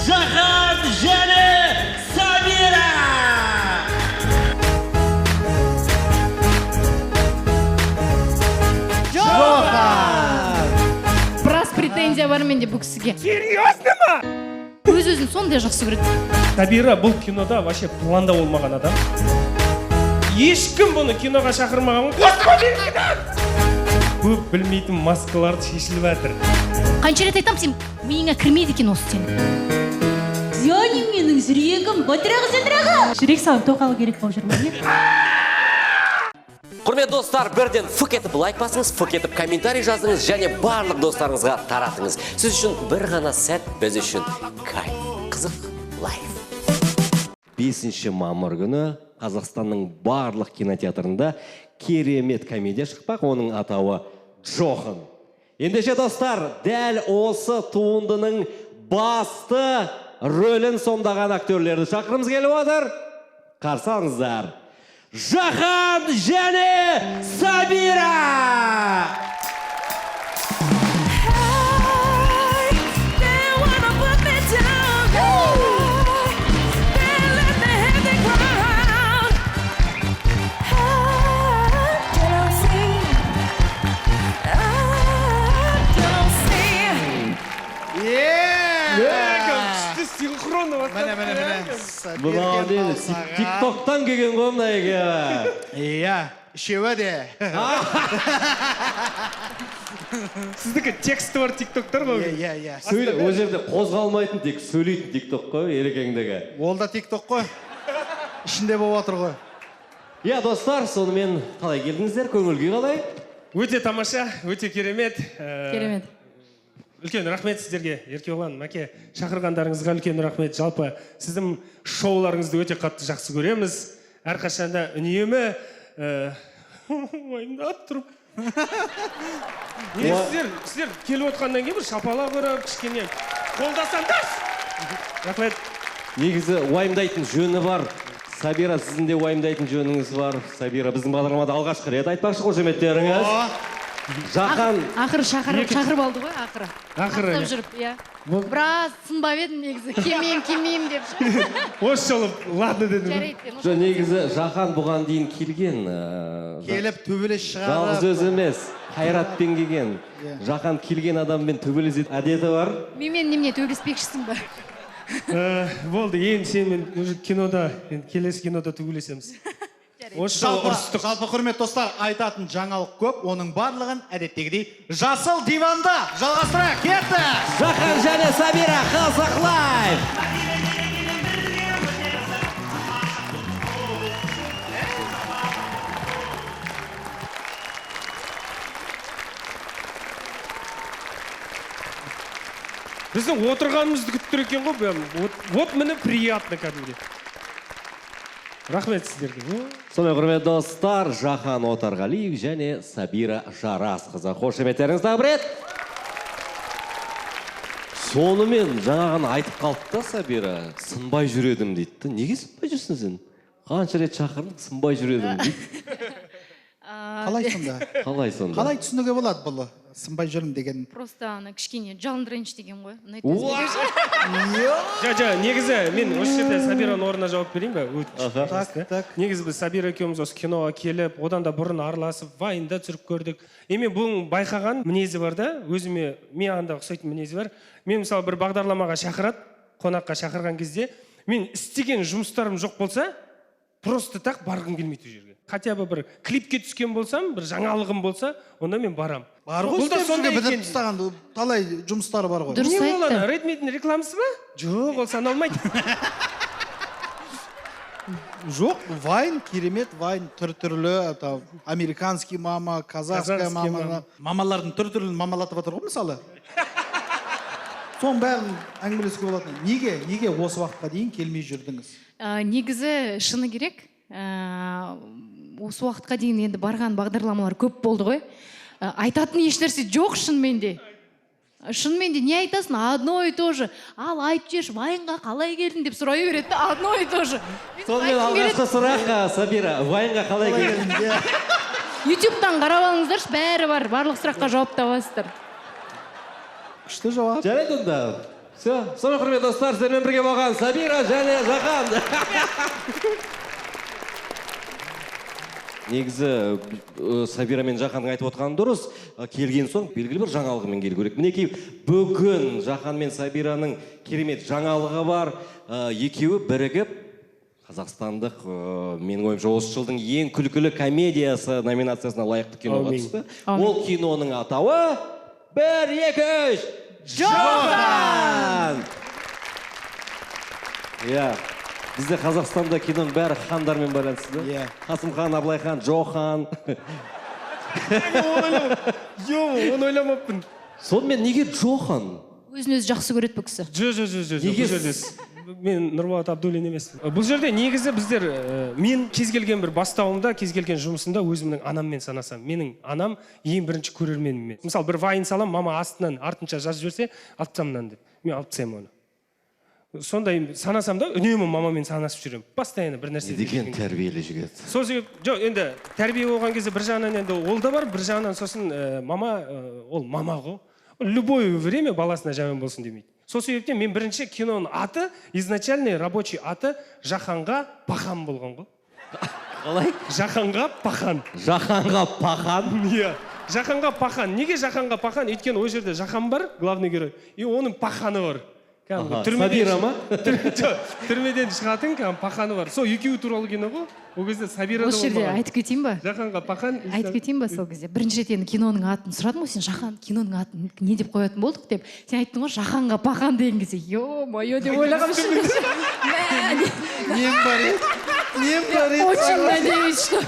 Жахан және Сабира! Жохан! Біраз претензия бар менде бұл кісіге. Серьезно ма? Өз-өзін сондай жақсы көреді. Сабира бұл кинода вообще планда болмаған адам. Ешкім бұны киноға шақырмаған. Көп білмейтін маскаларды шешіліп жатыр. Қанша рет айтам, сен миыңа кірмейді екен осы сенің. Зиони менің жүрегім бытырағы. Жүрек саған тоқалы керек болып жүр ме? Құрметті достар, бірден фык етіп лайк басыңыз, фык етіп комментарий жазыңыз және барлық достарыңызға таратыңыз. Сіз үшін бір ғана сәт, біз үшін кайф, қызық лайф. 5 мамыр күні Қазақстанның барлық кинотеатрында керемет комедия шықпақ, оның атауы Джохан. Ендеше достар, дәл осы туындының басты рөлін сомдаған актерлерді шақырымыз келіп отыр. Қарсы алыңыздар. Жахан және Сабира! Бұлау дейді, тик-токтан келген қомда еге. Иә, үшеуі де. Сіздікі тексті бар тик-токтар ғой? Иә. О жерде қозғалмайтын тек сөйлейтін тик-ток қой, ерекеңдегі. Ол да тик-ток қой. Ішінде болып отыр ғой. Иә, достар, сонымен қалай келдіңіздер, көңіл-күй қалай? Өте тамаша, өте керемет. Керемет. Үлкен рахмет сіздерге, Еркебұлан, Мәке, шақырғандарыңызға үлкен рахмет. Жалпы сіздің шоуларыңызды өте қатты жақсы көреміз. Әрқашанда үнемі ойымдап тұрып. Сіздер келіп отқаннан кейін бір шапала көріп, кішкене қолдасаңдар. Рахмет. Негізі уайымдайтын жөні бар. Сабира, сіздің де уайымдайтын жөніңіз бар. Сабира, біздің бағдарламада алғашқы рет айтпақшы қошеметтеріңіз. Жахан Ақыры шақырып алды ғой, ақыры. Ақыры. Ақтап жүріп, иә. Біраз сынбап едім негізі, келмеймін деп. Осы жолы ладно дедім. Жарайды. Негізі Жахан бұған дейін келген. Келіп төбелес шығарып. Жалғыз өз емес, қайратпен келген. Жахан келген адаммен төбелесетін әдеті бар. Менімен немене төбелеспекшісің ба? Болды, енді сенімен кинода, келесі кинода төбелесеміз. Жалпы құрмет достар, айтатын жаңалық көп, оның барлығын әдеттегідей Жасыл диванда жалғастырайық, кетті! Жахан және Сабира, қызық лайф! Біздің отырғанымызды күттір екен ғой, вот міне приятно кәдімге. Рахмет сіздерге. Сонымен құрметті достар, Жахан Отарғалиев және Сабира Жарасқызы. Қошеметтеріңіз тағы бір рет. Сонымен жаңағын айтып қалды да Сабира, сынбай жүредім дейді. Неге сынбай жүрсің сен? Қанша рет шақырдың, сынбай жүредім дейді. Қалай сонда? Қалай түсінуге болады бұл? Сынбай жүрім деген. Просто кішкене жалындырайыншы деген ғой. Негізі мен осы жерде Сабираның орнына жауап берейін бе? Негізі біз Сабира екеуміз осы киноға келіп, одан да бұрын араласып, вайында түсіріп көрдік. Мен бұның байқаған мінезі бар да, өзіме маған да ұқсайтын мінезі бар. Мен мысалы бір бағдарламаға шақырады, қонаққа шақырған кезде, мен істеген жұмыстарым жоқ болса, просто так барғым келмейді жерге. Хотя бы бір клипке түскен болсам, бір жаңалығым болса, онда мен барам. Бар ғой, сіздерге бітіріп тастаған, талай жұмыстары бар ғой. Дұрыс айтты. Редмидің рекламасы ба? Жоқ, ол саналмайды. Жоқ, вайн, керемет вайн, түр-түрлі, американский мама, казахская мама. Мамалардың түр-түрлі мамалатып отыр ғой, мысалы. Соның бәрін әңгімелесуге болатын. Неге осы уақытқа дейін келмей жүрдіңіз? Негізі шыны керек. Осы уақытқа дейін енді барған бағдарламалар көп болды ғой. Айтатын ешнәрсе жоқ шынымен де. Шынымен де не айтасың? Одно и то же. Ал айтып жеш, вайнға қалай келдің деп сұрай береді. Одно и то же. Сонымен алғашқы сұрақ, Сабира, вайнға қалай келдің? Ютубтан қарап алыңыздаршы, бәрі бар. Барлық сұраққа жауап табасыздар. Күшті жауап. Жарайды онда. Все, сонымен құрметті достар, сіздермен бірге болған Сабира және Жахан. Негізі Сабира мен Жаханның айтып отқаны дұрыс. Келген соң белгілі бір жаңалығымен келу керек. Мінекей бүгін Жахан мен Сабираның керемет жаңалығы бар. Екеуі бірігіп қазақстандық, менің ойымша осы жылдың ең күлкілі комедиясы номинациясына лайықты киноға түсті. Ол киноның атауы 1, 2, 3 Жохан! Иә, бізде Қазақстанда киноның бәрі хандармен байланысты. Иә. Қасымхан, Абылайхан, Жохан. Оны ойламаппын. Сонымен неге Жохан? Өзін өзі жақсы көреді бұл кісі. Жоқ. Мен Нұрболат Абдуллин емеспін. Бұл жерде негізі біздер, мен кез келген бір бастауымда, кез келген жұмысымда өзімнің анаммен санасам. Менің анам ең бірінші көрерменім. Мысалы, бір вайн салам, мама астынан артынша жазып жіберсе, алып тастамын деп. Мен алып тастаймын оны. Сондай санасам да, үнемі мамамен санасып жүремін. Постоянно бір нәрсе. Деген тәрбиелі жігіт. Сол себеп, жоқ, енді тәрбие болған кезде бір жағынан енді ол да бар, бір жағынан сосын мама, ол мама ғой. Любое время баласына жаман болсын демейді. Сол себептен мен бірінші киноның аты, изначальный рабочий аты Жаханға Пахан болған ғой. Қалай? Жаханға Пахан. Жаханға Пахан? Иә. Жаханға Пахан. Неге Жаханға Пахан? Өйткені ол жерде Жахан бар, главный герой, и оның Паханы бар. Сабира ма? Түрмеден шығатын Паханы бар. Сол екеуі туралы кино ғой. Ол кезде Сабира да осы жерде айтып кетейін ба? Жаханға Пахан. Айтып кетейін ба сол кезде? Бірінші рет енді киноның атын сұрадым ғой, сен Жахан киноның атын не деп қоятын болдық деп. Сен айттың ғой Жаханға Пахан деген кезде, ё-моё деп ойлағам үшін. Нем бар еді? Нем бар еді? Очень надеюсь, что...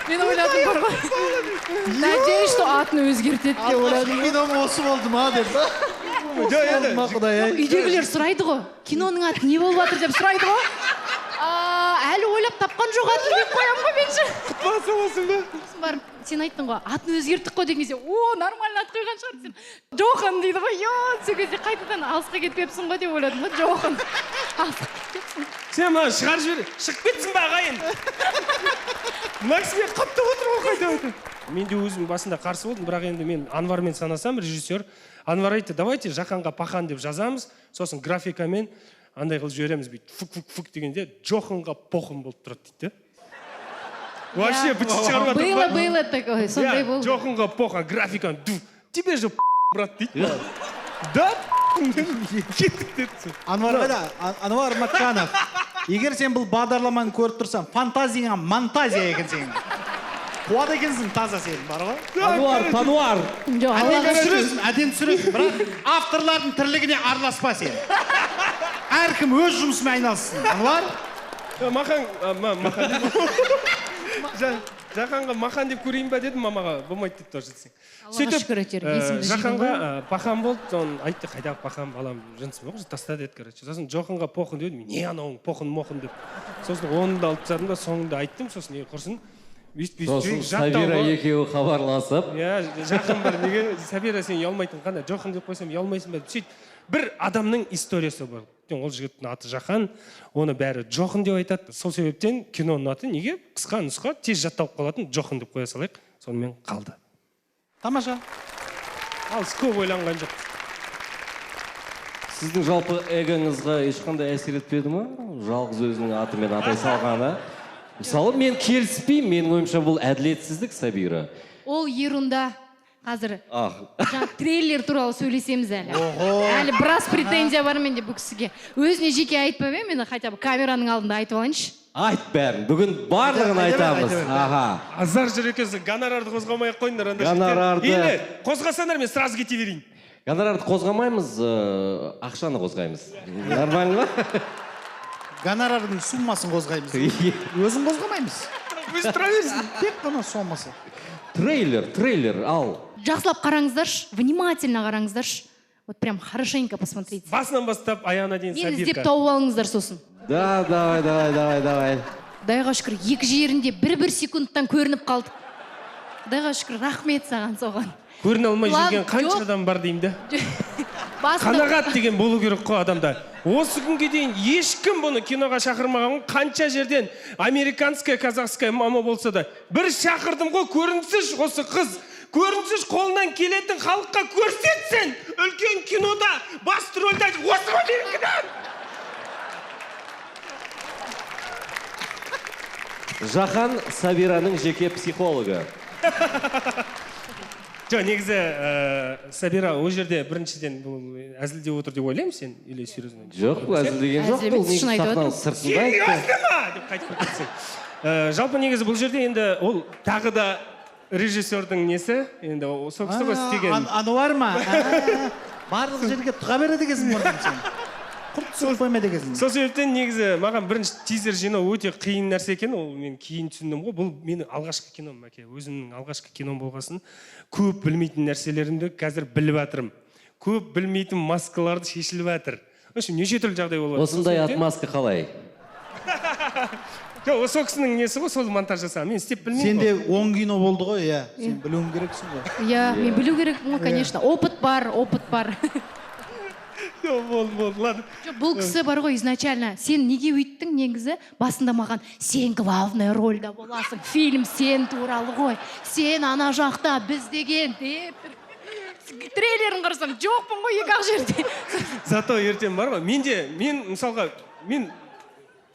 Мен ойладым бар ғой. Надеюсь, что атын өзгертеді деп ойладым. Кином осы болды ма деп. Үйдегілер сұрайды ғой, киноның аты не болып жатыр деп сұрайды ғой. Әлі ойлап тапқан жоқ атын деп қоямын ғой менші. Құтпасы болсын ба? Барып, сен айттың ғой, атын өзгерттік қой деген кезде, нормально ат қойған шығар сен. Жохан дейді ғой, сол кезде қайтадан алысқа кетпепсің ғой деп ойладым ғой, Жохан. Алысқа кетпепсің. Сен маған шығарып жібер, шығып кетсің ба ағайын? Мына кісіге қаптап отыр ғой қайда. Мен де өзім басында қарсы болдым, бірақ енді мен Анвармен санасам, режиссер. Анвар айтты, давайте Жаханға Пахан деп жазамыз, сосын графикамен андай қылып жібереміз бейт, фук дегенде Джоханға Похын болып тұрады дейді. Вообще бітіп шығарып жатыр. Было такое, сондай болды. Джоханға Похан, графикан, тебе же брат дейді. Да, кеттік деді. Анвар Матчанов, егер сен бұл бағдарламаны көріп тұрсаң, фантазияңа монтазия екен сен. Қуат екенсің таза сен, бар ғой? Тануар. Әден түсіресің, бірақ авторлардың тірлігіне араласпа сен. Әркім өз жұмысымен айналсын. Анвар? Жаханға Махан деп көрейін ба дедім, мамаға болмайды деп тоже десең. Аллаға шүкір әйтеуір, есімді жиған Жаханға Пахан болды, он айтты, қайдағы Пахан балам жынысы жоқ, таста деді, короче. Сосын Джоханға Похын дедім, не анауың Похын Мохын деп. Сосын оны да алып тастадым да, соңында айттым, сосын құрсын. Сосын Сабира екеуі хабарласып. Иә, Жахан бар, неге Сабира сен ұялмайтын қандай, Жохан деп қойсам ұялмайсың ба? Сөйт, бір адамның историясы бар. Ол жігіттің аты Жахан, оны бәрі Жохан деп айтады. Сол себептен киноның аты неге қысқа нұсқа тез жатталып қалатын Жохан деп қоя салайық. Сонымен қалды. Тамаша. Ал көп ойланған жоқ. Сіздің жалпы эгоңызға ешқандай әсер етпеді ма? Жалғыз өзінің атымен атай салғаны. Мысалы, мен келіспеймін, менің ойымша бұл әділетсіздік, Сабира. Ол ерунда. Қазір трейлер туралы сөйлесеміз әлі. Әлі біраз претензия бар менде бұл кісіге. Өзіне жеке айтпап ем, мен хотя бы камераның алдында айтып алайыншы. Айт бәрін, бүгін барлығын айтамыз. Азар жүр екенсің, гонорарды қозғамай ақ қойыңдар. Гонорарды... Или қозғасаңдар, мен сразу кете берейін. Гонорарды қозғамаймыз, ақшаны қозғаймыз. Нормально ма? Гонорардың суммасын қозғаймыз. Өзін қозғамаймыз. Өз тұра берсін. Тек қана сомасы. Трейлер, ал. Жақсылап қараңыздаршы, внимательно қараңыздаршы. Вот прям хорошенько посмотрите. Басынан бастап, аяғына дейін Мені Сабирка. іздеп тауып алыңыздар сосын. Да, давай. Құдайға шүкір, екі жерінде бір секундтан көрініп қалдық. Құдайға шүкір, рахмет саған соған. Көріне алмай жүрген қанша адам бар деймін де. Қанағат деген болу керек қой адамда. Осы күнге дейін ешкім бұны киноға шақырмаған, қанша жерден американская, казахская мама болса да. Бір шақырдым ғой, көрінсіз осы қыз. көрінсіз қолынан келетін халыққа көрсетсін. Үлкен кинода басты рөлді осы ма менің кінәм? Жахан Сабираның жеке психологы. Жоқ, негізі Сабира ол жерде біріншіден бұл әзілдеп отыр деп ойлаймын сен, или серьезно? Жоқ, әзілдеген жоқ, бұл негізі сахнаның сыртында айтты. Серьезно ма? Деп қайтып кетсең. Жалпы негізі бұл жерде енді ол тағы да режиссердің несі, енді сол кісі ғой істеген. Ануар ма? Барлық жерге тұға береді екенсің мұрның сен. Құрт түсіріп қоймайды екенсің. Сол себептен негізі маған бірінші тизер жинау өте қиын нәрсе екен, ол мен кейін түсіндім ғой. Бұл менің алғашқы кином, мәке. Өзімнің алғашқы кином болғасын, көп білмейтін нәрселерімді қазір біліп жатырмын. Көп білмейтін маскаларды шешіліп жатыр. Өшін неше түрлі жағдай болып жатыр. Осындай отмазка қалай? Жоқ, сол кісінің несі ғой, сол монтаж жасаған. Мен істеп білмеймін. Сенде 10 кино болды ғой, иә. Сен білуің керексің ғой. Иә, мен білу керекпін ғой, конечно. Опыт бар. Болды, ладно. Бұл кісі бар ғой изначально. Сен неге өйттің негізі? Басында маған сен главный рольда боласың. Фильм сен туралы ғой. Сен ана жақта біз деген деп. Трейлерін қарасам, жоқпын ғой екі ақ жерде. Зато ертең бар ғой. Мен мысалға,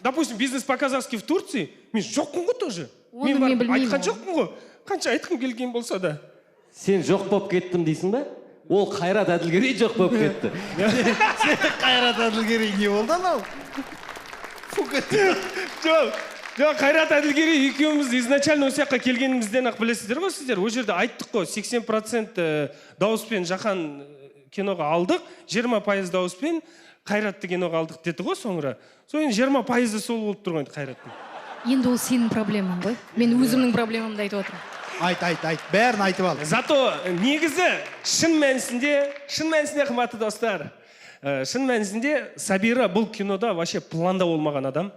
допустим, бизнес по-казахски в Турции, мен жоқпын ғой тоже. Оны мен білмеймін. Айтқан жоқпын ғой. Қанша айтқым келген болса да. Сен жоқ болып кеттім дейсің ба? Ол Қайрат Әділгерей жоқ болып кетті. Қайрат Әділгерей не болды анау? Жоқ, Қайрат Әділгерей екеуміз изначально осы жаққа келгенімізден-ақ білесіздер ғой сіздер. Ол жерде айттық қой, 80% дауыспен Жахан киноға алдық, 20% дауыспен Қайратты киноға алдық деді ғой соңыра. Соң 20% сол болып тұр ғой Қайраттың. Енді ол сенің проблемаң ғой. Мен өзімнің проблемамды айтып отырмын. Айт, бәрін айтып ал. Зато негізі шын мәнісінде қымбатты достар. Шын мәнісінде Сабира бұл кинода вообще планда болмаған адам.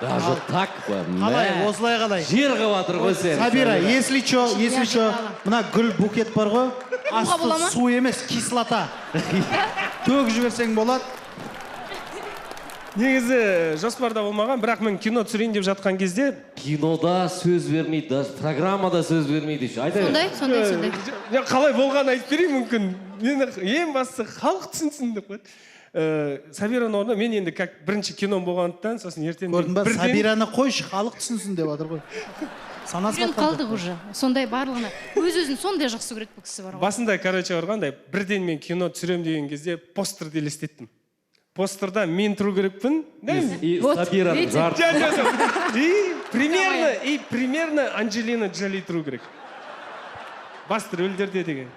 Даже так па? Қалай, осылай қалай. Жер қаватыр ғой сен. Сабира, если что, мына гүл букет бар ғой, асты су емес, кислота. Төгіп жіберсең болады. Негізі жоспарда болмаған, бірақ мен кино түсірейін деп жатқан кезде кинода сөз бермейді, даже программада сөз бермейді. Сондай. Қалай болғанын айтып берейін мүмкін. Мені ең бастысы халық түсінсін деп қойды. Сабираның орнына мен енді как бірінші кином болғандықтан, сосын ертең көрдің ба, Сабираны қойшы, халық түсінсін деп жатыр ғой. Мен қалдық уже. Сондай барлығына. Өз-өзін сондай жақсы көреді бұл кісі бар ғой. Басында, барғандай, бірден мен кино түсірем деген кезде постерді елестеттім. Постерда мен тұру керекпін. И Сабираның жарты. И примерно Анджелина Джоли тұру керек. Басты рөлдерде деген.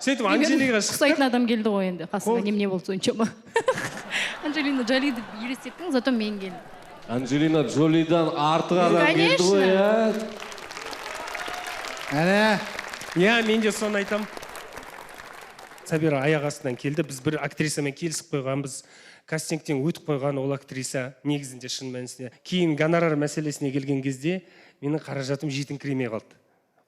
Сөйтіп Анджелиға шықтық. Ұқсайтын адам келді ғой енді. Қасында немене болды соншама. Анджелина Джолиді елестеттің, зато мен келдім. Анджелина Джолидан артық адам келді ғой, иә. Әне. Иә, мен де соны айтам. Сабира аяқ астынан келді. Біз бір актрисамен келісіп қойғанбыз. Кастингтен өтіп қойған ол актриса негізінде шын мәнісінде. Кейін гонорар мәселесіне келген кезде менің қаражатым жетіңкіремей қалды.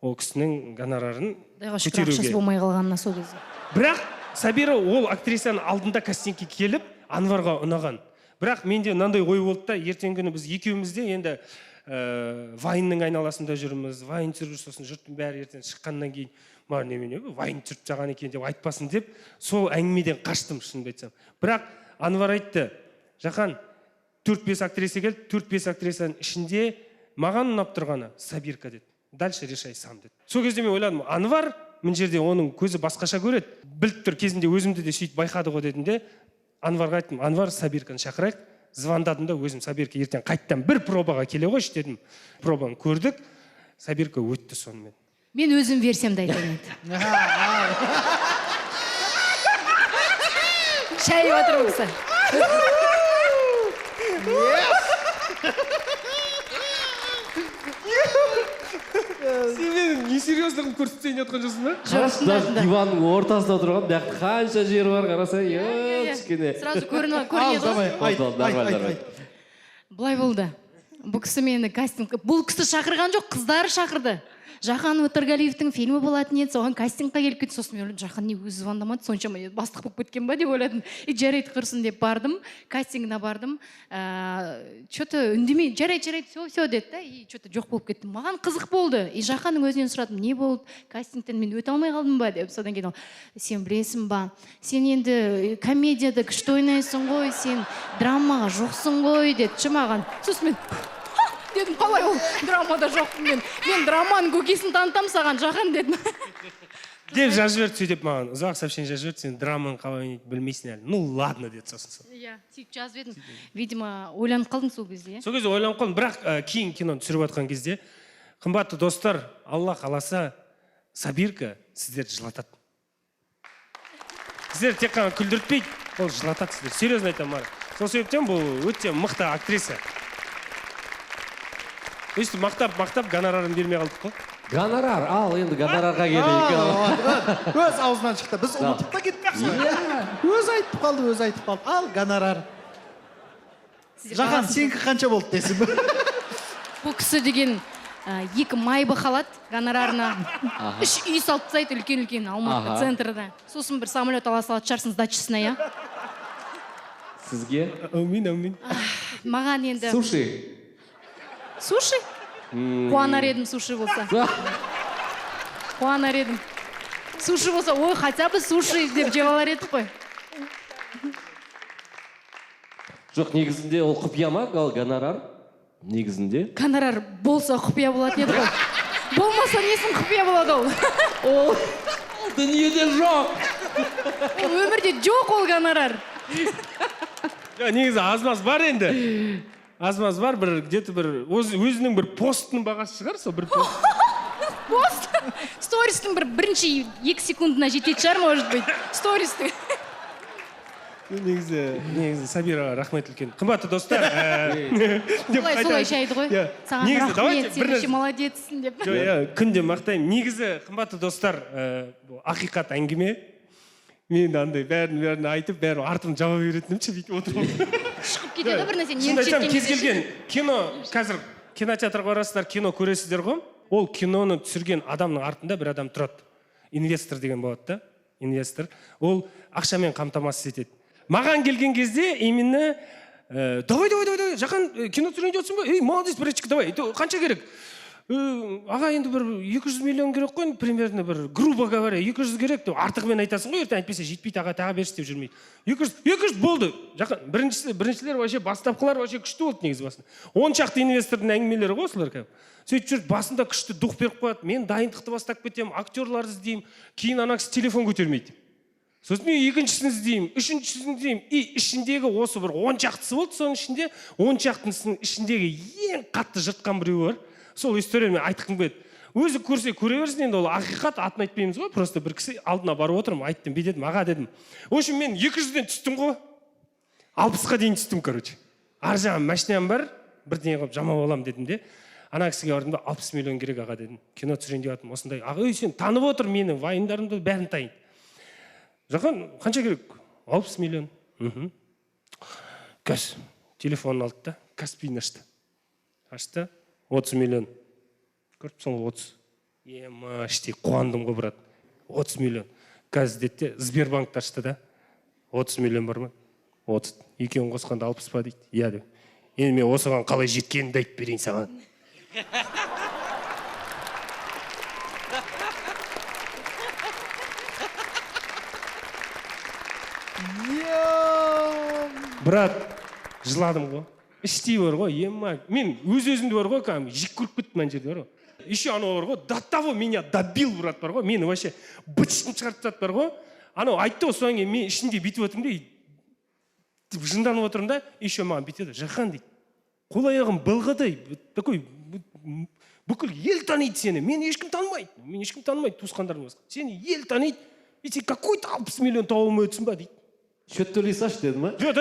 Ол кісінің гонорарын көтеруге. Ақшасы болмай қалғанына сол кезде. Бірақ Сабира ол актрисаның алдында кастингке келіп, Анварға ұнаған. Бірақ менде мынандай ой болды да, ертеңгі күні біз екеумізде енді вайнның айналасында жүрміз, вайн түсіріп сосын жұрттың бәрі ертең шыққаннан кейін маған немене вайн түсіріп тастаған екен деп айтпасын деп, сол әңгімеден қаштым шынымды айтсам. Бірақ Анвар айтты, Жахан, 4-5 актриса келді, 4-5 актрисаның ішінде маған ұнап тұрғаны Сабирка деді. Дальше решай сам деді. Сол кезде мен ойладым, Анвар мына жерде оның көзі басқаша көреді. Біліп тұр кезінде өзімді де сөйтіп байқады ғой дедім де, Анварға айттым, Анвар Сабирканы шақырайық. Звондадым да өзім Сабирка ертең қайттан бір пробаға келе қойшы дедім. Пробаны көрдік, Сабирка өтті сонымен. Мен өзім версиямды айтайын енді. Шайып отырмын кісі. Сен менің несерьезлығын көрсетейін жатқан жоқсың ба? Даже диванның ортасында отырған, бәқті қанша жер бар қараса, кішкене. Сразу көрінеді. Бұлай болды. Бұл кісі мені кастинг... Бұл кісі шақырған жоқ, қыздары шақырды. Жақан Өтірғалиевтің фильмі болатын еді, соған кастингқа келіп кетті. Сосын мен ойладым, Жақан не өзі звондамады, соншама бастық болып кеткен ба деп ойладым. Жарайды құрсын деп бардым, кастингіне бардым. Что-то үндемей, жарайды, все деді да, и что-то жоқ болып кетті. Маған қызық болды. И Жақанның өзінен сұрадым, не болды? Кастингтен мен өте алмай қалдым ба деп. Содан кейін сен білесің ба? Сен енді комедияда күшті ойнайсың ғой, сен драмаға жоқсың ғой деді маған. Сосын мен дедім, қалай ол драмада жоқпын мен. Мен драманың көкесін танытам саған, Жақан дедім. Деп жазып жіберді, сөйтіп маған ұзақ сообщение жазып жіберді, сен драманы қалай білмейсің әлі. Ну ладно деді сосын. Иә, сөйтіп жазып едім. Видимо, ойланып қалдым сол кезде. Сол кезде ойланып қалдым, бірақ кейін киноны түсіріп жатқан кезде, қымбатты достар, Алла қаласа, Сабирка сіздерді жылатады. Сіздер тек қана күлдіртпейді, ол жылатады сіздер. Серьезно айтамын. Сол себептен бұл өте мықты актриса. Өйстіп мақтап гонорарын бермей қалдық қой. Гонорар, ал енді гонорарға келейік. Өз аузынан шықты. Біз ұмытып та кетпепсіз. Өз айтып қалды. Ал гонорар. Жақан, сенікі қанша болды десің? Бұл кісі деген 2 майбы қалады гонорарына. 3 үй салып тастайды үлкен Алматы центрда. Сосын бір самолет ала салады шығарсың дачасына, иә? Сізге? Әумин. Маған енді... Суши? Қуанар едім суши болса. Қуанар едім. Суши болса, ой, хотя бы суши деп жеп алар едік қой. Жоқ, негізінде ол құпия ма, гонорар? Негізінде? Гонорар болса құпия болатын еді ғой. Болмаса несін құпия болады ол? Ол дүниеде жоқ. Өмірде жоқ ол гонорар. Негізі аз-маз бар енді. Аз-маз бар, где-то өзінің бір постының бағасы шығар, сол бір пост. Пост? Стористің бірінші 2 секундына жететін шығар, может быть. Стористің. Негізі Сабираға рахмет үлкен. Қымбатты достар. Солай шайды ғой. Саған рахмет, сен еще молодецсің деп. Күнде мақтаймын. Негізі, қымбатты достар, ақиқат әңгіме. Мен андай бәрін айтып, бәрін артын жауап беретінімші бүйтіп отырмын. Шығып кетеді бір нәрсе, нені жеткен кез келген кино, қазір кинотеатрға барасыздар, кино көресіздер ғой. Ол киноны түсірген адамның артында бір адам тұрады. Инвестор деген болады да, инвестор. Ол ақшамен қамтамасыз етеді. Маған келген кезде именно давай, Жақан кино түсірген жоқсың ба? Ей, молодец, братчик, давай, қанша керек? Аға енді бір 200 миллион керек қой, примерно бір, грубо говоря, 200 керек деп артығымен айтасың ғой, ертең айтпесе жетпейді, аға тағы берші деп жүрмейді. 200 болды. Жақан, біріншілер вообще бастапқылар вообще күшті болды негізі басында. 10 шақты инвестордың әңгімелері ғой солар кәдімгі. Сөйтіп жүріп басында күшті дух беріп қояды. Мен дайындықты бастап кетемін, актерларды іздеймін, кейін ана кісі телефон көтермейді. Сосын мен екіншісін іздеймін, үшіншісін іздеймін. И ішіндегі осы бір 10 шақтысы болды, соның ішінде 10 шақтысының ішіндегі ең қатты жыртқан біреуі бар. Сол историяны айтқым келеді. Өзі көрсе көре берсін, енді ол ақиқат, атын айтпаймыз ғой, просто бір кісі алдына барып отырмын, айттым, бедедім, аға дедім. В общем, мен 200-ден түстім ғой, 60-қа дейін түстім, короче. Ар жағым машинам бар, бірдеңе қылып жамап аламын дедім де. Ана кісіге бардым да 60 миллион керек аға дедім. Кино түсірейін деп жатырмын, осындай. Аға, ей, сен танып отыр мені, вайындарымды бәрін тайын. Жақан, қанша керек? 60 миллион. Кәс, телефонын алды да, Каспийін ашты. Ашты, 30 миллион. Көріп соң 30. Ема, іштей қуандым ғой, брат. 30 миллион. Кәз деді, Сбербанкты ашты да. 30 миллион бар ма? 30. Екеуін қосқанда 60 па дейді. Иә деп. Енді мен осыған қалай жеткенімді айтып берейін саған. Брат, жыладым ғой. Іштей бар ғой, ема. Мен өз-өзімді бар ғой, кәдімгі жек көріп кеттім ана жерде бар ғой. Еще анау бар ғой, до того меня добил, брат, бар ғой. Мені вообще бытшын шығарып тастады бар ғой. Анау айтты ғой, содан кейін мен ішінде бүйтіп отырмын да, жынданып отырмын да, еще маған бүйтеді. Жақан дейді, қол аяғым былғыдай, такой бүкіл ел таниды сені. Мен ешкім танымайды, туысқандарым басқа. Сені ел таниды, и сен какой-то 60 миллион тауып өтсің ба дейді. Счет төлей салшы деді ма? Жоқ,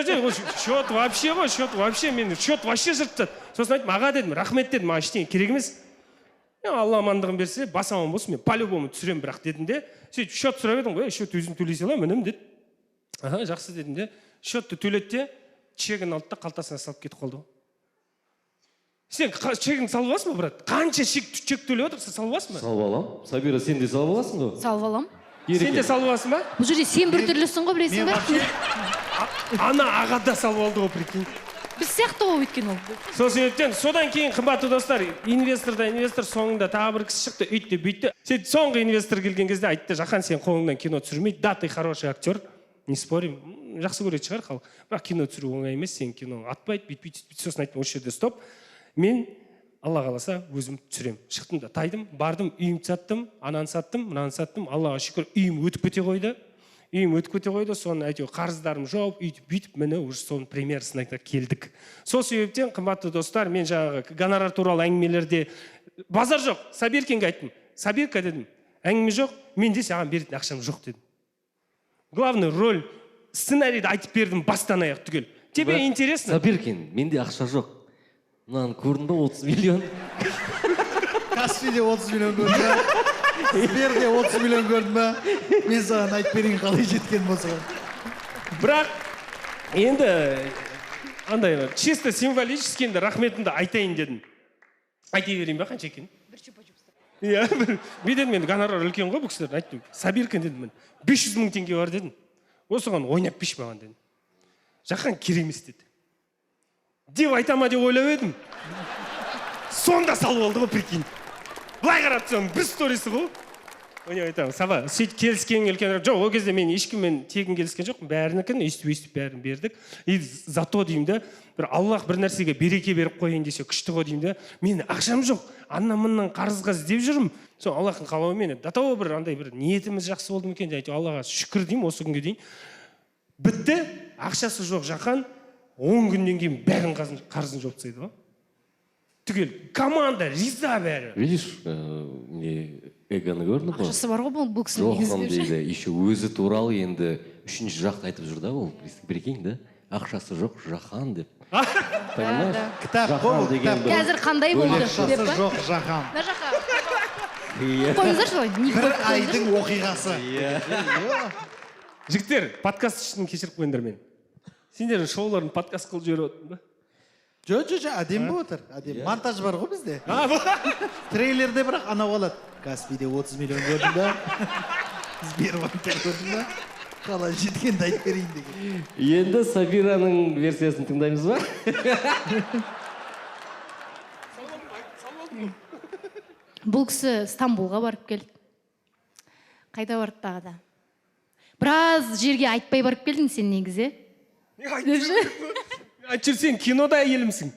счет вообще ғой, счет вообще, мен счет вообще жыртады. Сосын айттым, аға дедім, рахмет дедім, маған ештеңе керек емес. Алла амандығын берсе, бас аман болсын, мен по-любому түсіремін бірақ дедім де. Сөйтіп счет сұрап едім ғой, счет өзім төлей саламын, мінім деді. Аха, жақсы дедім де. Счетты төледі де, чегін алды да қалтасына салып кетіп қалды ғой. Сен чегіңді салып аласың ба, брат? Қанша чек төлеп отырсың, салып аласың ба? Салып алам. Сабира, сен де салып аласың ғой. Салып алам. Сен де салып аласың ба? Бұл жерде сен бір түрлісің ғой, білесің Мен ба? вообще Ана аға да салып алды ғой, прикинь. Біз сияқты ғой өйткен ол. Сол себептен содан кейін қымбатты достар, инвестор соңында тағы бір кісі шықты, үйтті бүйтті. Сен соңғы инвестор келген кезде айтты, Жақан, сен қолыңнан кино түсірмейді, да, ты хороший актер, не спорим, жақсы көретін шығар халық. Бірақ кино түсіру оңай емес, сен кино атпайды, бүйтпейді, сосын айттым, осы жерде стоп. Мен Алла қаласа өзім түсірем. Шықтым да, тайдым, бардым, үйімді саттым, ананы саттым, мынаны саттым. Аллаға шүкір, үйім өтіп кете қойды. Соны әйтеуір қарыздарым жауып, бүйтіп, міне уже соның премьерасына келдік. Сол себептен, қымбатты достар, мен жаңағы гонорар туралы әңгімелерде базар жоқ. Сабиркинге айттым. Сабирка дедім, әңгіме жоқ, менде саған беретін ақшам жоқ дедім. Главный роль, сценарийді айтып бердім бастан аяқ түгел. Тебе интересно? Сабиркин, менде ақша жоқ. Мынаны көрдің ба, 30 миллион. Каспиде 30 миллион көрдің ба? Сберде 30 миллион көрдің ба? Мен саған айтып берейін қалай жеткен болса. Бірақ енді андай чисто символически енді рахметімді айтайын дедім. Айта берейін ба, қанша екен? Бір чупа-чупс. Иә, биден мен гонорар үлкен ғой бұл кісілер. Айттым, Сабиркин дедім мен. 500 мың теңге бар дедім. Осыған ойнап пеш маған дедім. Жақан керек емес деді. Деп айтама деп ойлап едім. Сонда салып алды ғой, прикинь. Былай қарап тұрсам, бір сторисі ғой. Оны айтамын, Саба, сөйтіп келіскен үлкен жоқ, ол кезде мен ешкіммен тегін келіскен жоқпын, бәрінікін өйстіп бәрін бердік. И зато деймін де, бір Аллах бір нәрсеге береке беріп қойын десе күшті ғой деймін де, мен ақшам жоқ, аннан-мыннан қарызға іздеп жүрмін. Сол Аллахтың қалауымен до того бір андай бір ниетіміз жақсы болды ма екен деп Аллаға шүкір деймін осы күнге дейін. Бітті, ақшасы жоқ Жақан 10 күннен кейін бәрін қарызын жауып тастайды ғой. Түгел команда риза бәрі. Видишь, не эгоны көрдің ғой? Ақшасы бар ғой бұл кісінің Жоқ, негізі. дейді, еще өзі туралы енді үшінші жақты айтып жүр да ол. Прикинь, да? Ақшасы жоқ Жақан деп. Понимаешь? Кітап қой бұл, кітап. Қазір қандай болды деп Ақшасы па? жоқ Жақан. Мына жаққа. Қойыңыздаршы солай. Бір айдың оқиғасы. Жігіттер, подкаст үшін кешіріп қойыңдар мен. Сендердің шоуларын подкаст қылып жіберіп отырмын ба? Жоқ, әдем болып отыр. Әдем. Монтаж бар ғой бізде. Трейлерде бірақ анау алады. Каспиде 30 миллион көрдің ба? Сбербанкта көрдің ба? Қалай жеткенді айтып берейін деген. Енді Сабираның версиясын тыңдаймыз ба? Бұл кісі Стамбулға барып келді. Қайда барды тағы да? Біраз жерге айтпай барып келдің сен негізі. Айтып сен кинода әйелімсің.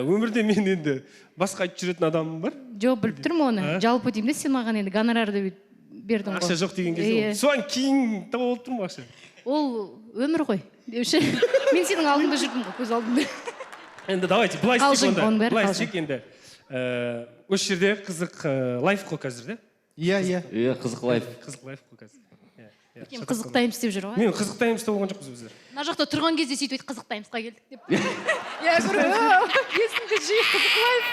Өмірде мен енді басқа айтып жүретін адамым бар. Жоқ, біліп тұрмын оны. Жалпы деймін де сен маған енді гонорарды бердің ғой. Ақша жоқ деген кезде. Соған кейін тауып тұрмын ғой ақша. Ол өмір ғой деуші. Мен сенің алдыңда жүрдім ғой, көз алдыңда. Енді давайте, былай Қалжың, оның бәрі былай қалжың. істейік енді. Осы жерде қызық лайф қой қазір, да? Иә. Қызық лайф. Қызық лайф қой қазір. Қызықтаймыз деп жүр ғой. Мен қызықтаймыз деп болған жоқпыз біздер. Мына жақта тұрған кезде сөйтіп қызықтаймызға келдік деп. Иә, есімде жиі қызықлайф.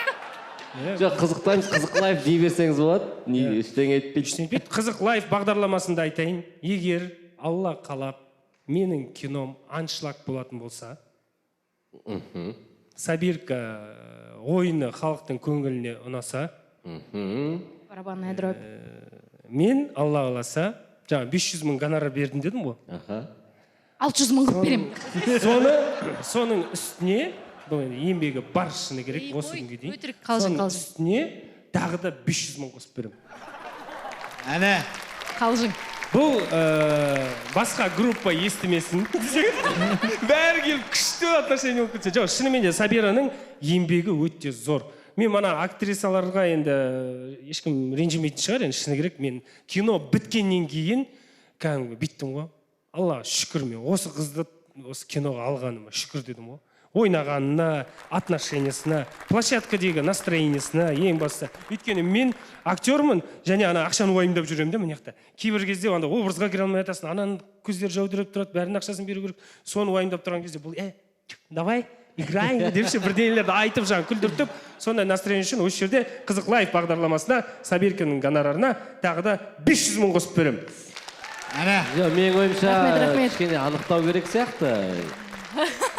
Жоқ, қызық лайф дей берсеңіз болады. Ештеңе етпейді. Қызық лайф бағдарламасында айтайын. Егер Алла қалап менің кином аншлаг болатын болса, Сабирка ойыны халықтың көңіліне ұнаса, Барабанная дробь. мен Алла қаласа жаңа 500 мың гонорар бердім дедім ғой. 600 мың қылып беремін. Соның үстіне бұл еңбегі бар шыны керек осы күнге дейін. Өтірік қалжың. Соның үстіне тағы да 500 мың қосып беремін. Әне. Қалжың. Бұл басқа группа естімесін. Бәрі келіп күшті отношение болып кетсе. Жоқ, шынымен де Сабираның еңбегі өте зор. Мен мана актрисаларға енді ешкім ренжімейтін шығар, енді шыны керек, мен кино біткеннен кейін кәдімгі биттім ғой. Алла шүкір, мен осы қызды осы киноға алғаныма шүкір дедім ғой. Ойнағанына, отношениясына, площадкадегі настроениесіне ең басты. Өйткені мен актермын, және ана ақшаны уайымдап жүремін де мына жақта. Кейбір кезде анда образға кіре алмай жатасың, ананың көздері жаудырап тұрады, бәрінің ақшасын беру керек. Соны уайымдап тұрған кезде бұл давай играем депші бірдеңелерді айтып жаңа күлдіртіп, сондай настроение үшін осы жерде қызық лайф бағдарламасына Сабирканың гонорарына тағы да 500 мың қосып беремін. Әне. Менің ойымша Рахмет. кішкене анықтау керек сияқты.